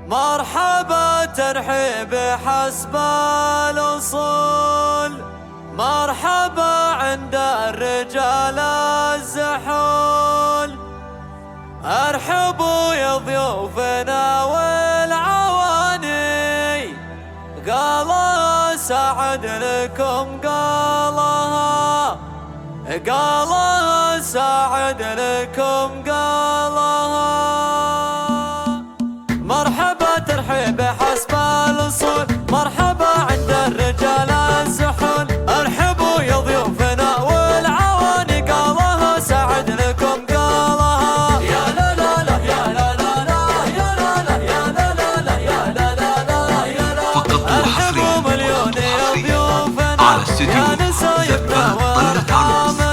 مرحبا ترحيب حسب الأصول، مرحبا عند الرجال الزحول. ارحبوا يا ضيوفنا والعواني، قالها سعد لكم قالها سعد لكم قالها. مرحبا ترحيب حسب الأصول، مرحبا عند الرجال الزحول. ارحبوا يا ضيوفنا والعواني، قالها سعد لكم قالها. يا لا لا لا يا لا لا لا يا لا لا يا لا لا لا يا لا لا لا يا لا. ارحبوا مليون يا ضيوفنا يا نسايبنا وارحامنا.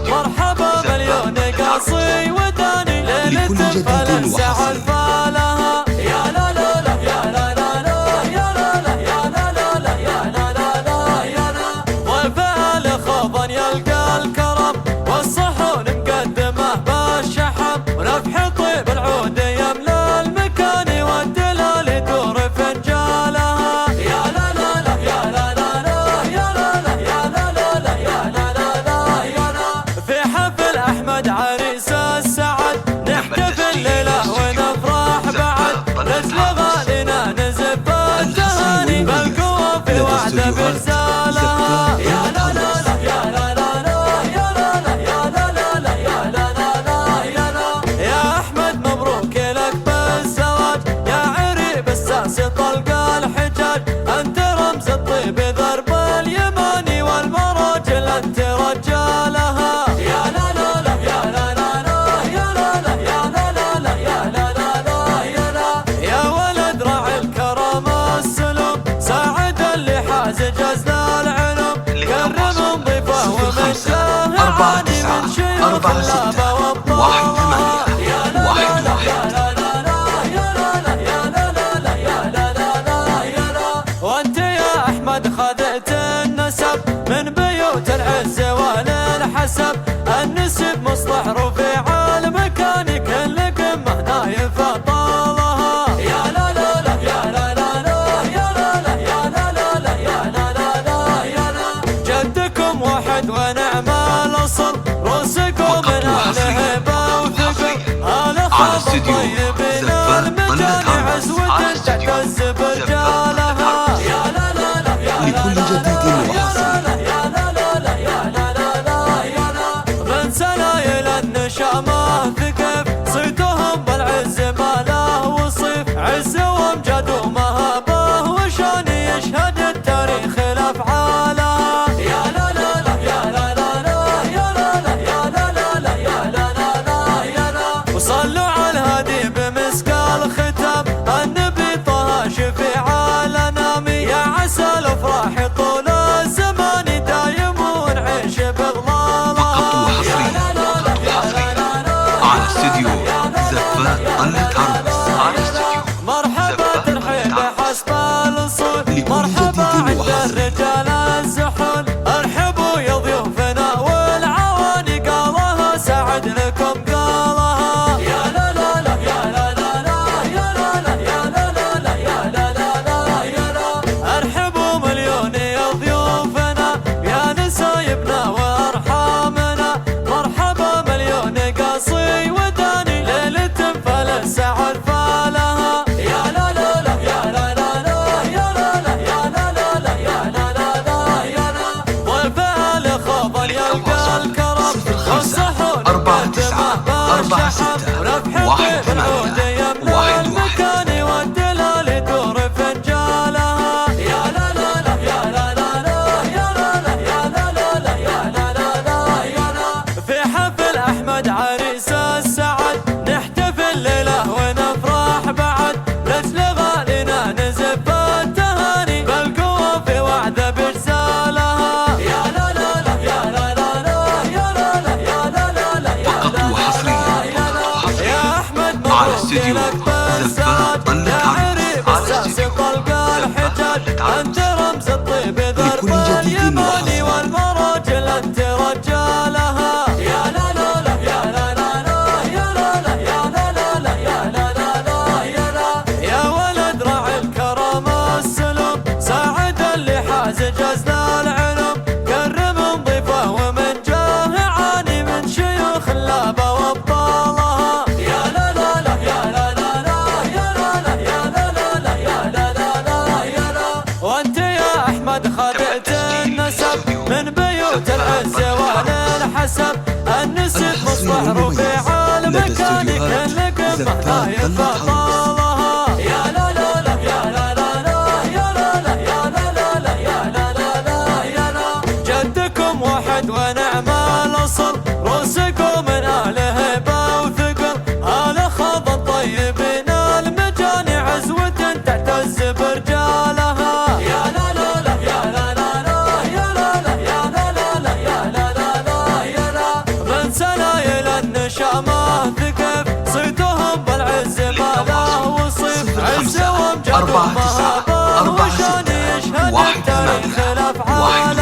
مرحبا مليون قاصي وداني ليلة فلنسع الفالها. يا لا لا لا يا لا لا لا يا لا لا يا لا لا لا يا لا لا لا يا لا. ضيفها لخوضا يلقى الكرم، والصحون مقدمه بالشحم. ونفح طيب العود يملى المكان، والدلال يدور فنجالها. يا لا لا لا يا لا لا لا يا لا لا يا لا لا لا يا لا لا لا يا لا. في حفل أحمد عريس السعد نحتفل ليلة ونفرح بعد. رجل غالينا نزف التهاني بالقوة في وعد برسالها. يا لا لا لا يا لا لا لا يا لا لا يا لا لا لا يا لا لا لا يا لا. يا أحمد مبروك لك بالزواج، يا عريب الساس طلق الحجاج. أنت رمز الطيب ضرب اليماني، والمراجل أنت رجالها. يا لا لا لا يا لا لا لا يا لا لا يا لا لا لا يا لا لا لا يا لا. يا ولد راعي الكرم السلوك، ساعد اللي حاز جزل العلوم. كرم ضيفه ومن شاه عاني من شيوخ اللابة والضوء. يا لا لا لا يا لا لا لا يا لا لا يا لا لا لا يا لا لا لا يا لا. وانت يا احمد خذت النسب من بيوت العز والحسب. النسب مصلح رفيع المكان، كل قمه نايف طالها. يا لا لا لا يا لا لا لا يا لا لا يا لا لا لا يا لا لا لا يا لا. جدكم واحد ونعم الاصل، رؤسكم من اهل هبه وثقل. اهل خاف الطيبين المجال، عزوة تعتز برجالها. يا لا لا لا يا لا لا لا يا لا لا لا يا لا لا لا يا لا. من سلايل النشامة ثقف، صيتهم بالعز ما له وصيف. عز وامجد ومهابه وشان يشهد التاريخ لافعالها. يا لا لا لا يا لا لا لا يا لا لا يا لا لا لا يا لا لا لا يا لا. وصلوا على الهادي بمسك الختام، النبي طه شفيع الانام. يا عسى الافراح طول الزمان دايم ونعيش بظلالها. يا لا لا لا يا لا لا لا على استديو زفات طلة عروس. مرحبا ترحيب حسب الأصول، مرحبا عند الرجال الزحول. ارحبوا يا ضيوفنا والعواني، قالها سعد لكم قالها. يا لا لا لا يا لا لا لا يا لا لا يا لا لا لا يا لا لا لا يا لا. ارحبوا مليون يا ضيوفنا يا نسايبنا وارحامنا. مرحبا مليون قاصي وداني ليلة فلنسع الفالها. يا لا لا لا يا لا لا لا يا لا لا يا لا لا لا يا لا لا لا يا لا. ضيفها لخوضا يلقى الكرم، والصحون مقدمه بالشحم. ونفح طيب العود يملى المكان، والدلال يدور فنجالها. يا لا لا لا يا لا لا لا يا لا لا يا لا لا لا يا لا لا لا يا لا. في حفل احمد عريس السعد نحتفل ليله ونفرح بعد. رجل غالينا نزف التهاني بالقوة في وعد برسالها. يا لا لا لا يا لا لا لا يا لا لا يا لا لا لا يا لا لا يا لا. يا احمد مبروك لك بالزواج، يا عريب الساس طلق الحجاج. انت رمز الطيب ضرب اليماني، والمراجل انت رجالها. يا لا لا لا يا لا لا لا يا لا لا يا لا لا لا يا لا لا لا يا لا. يا ولد بيت العز وللحسب النسب مصبح ربيع المكان كل قمة لا يفضلها. يا لا لا لا يا لا لا لا يا لا لا يا لا لا لا يا لا لا لا يا لا. جدكم واحد ونعم الأصل رزقوا من آل هبة وثقل آل خضر طيبين المجاني عزوة تعتز برجالها. يا لا لا لا يا لا لا لا يا لا لا يا لا لا لا يا لا لا لا يا لا. من سلايل النشامة ثقف صيتهم بالعز ما له وصيف عز وامجد ومهابة وشان يشهد التاريخ الأفعال.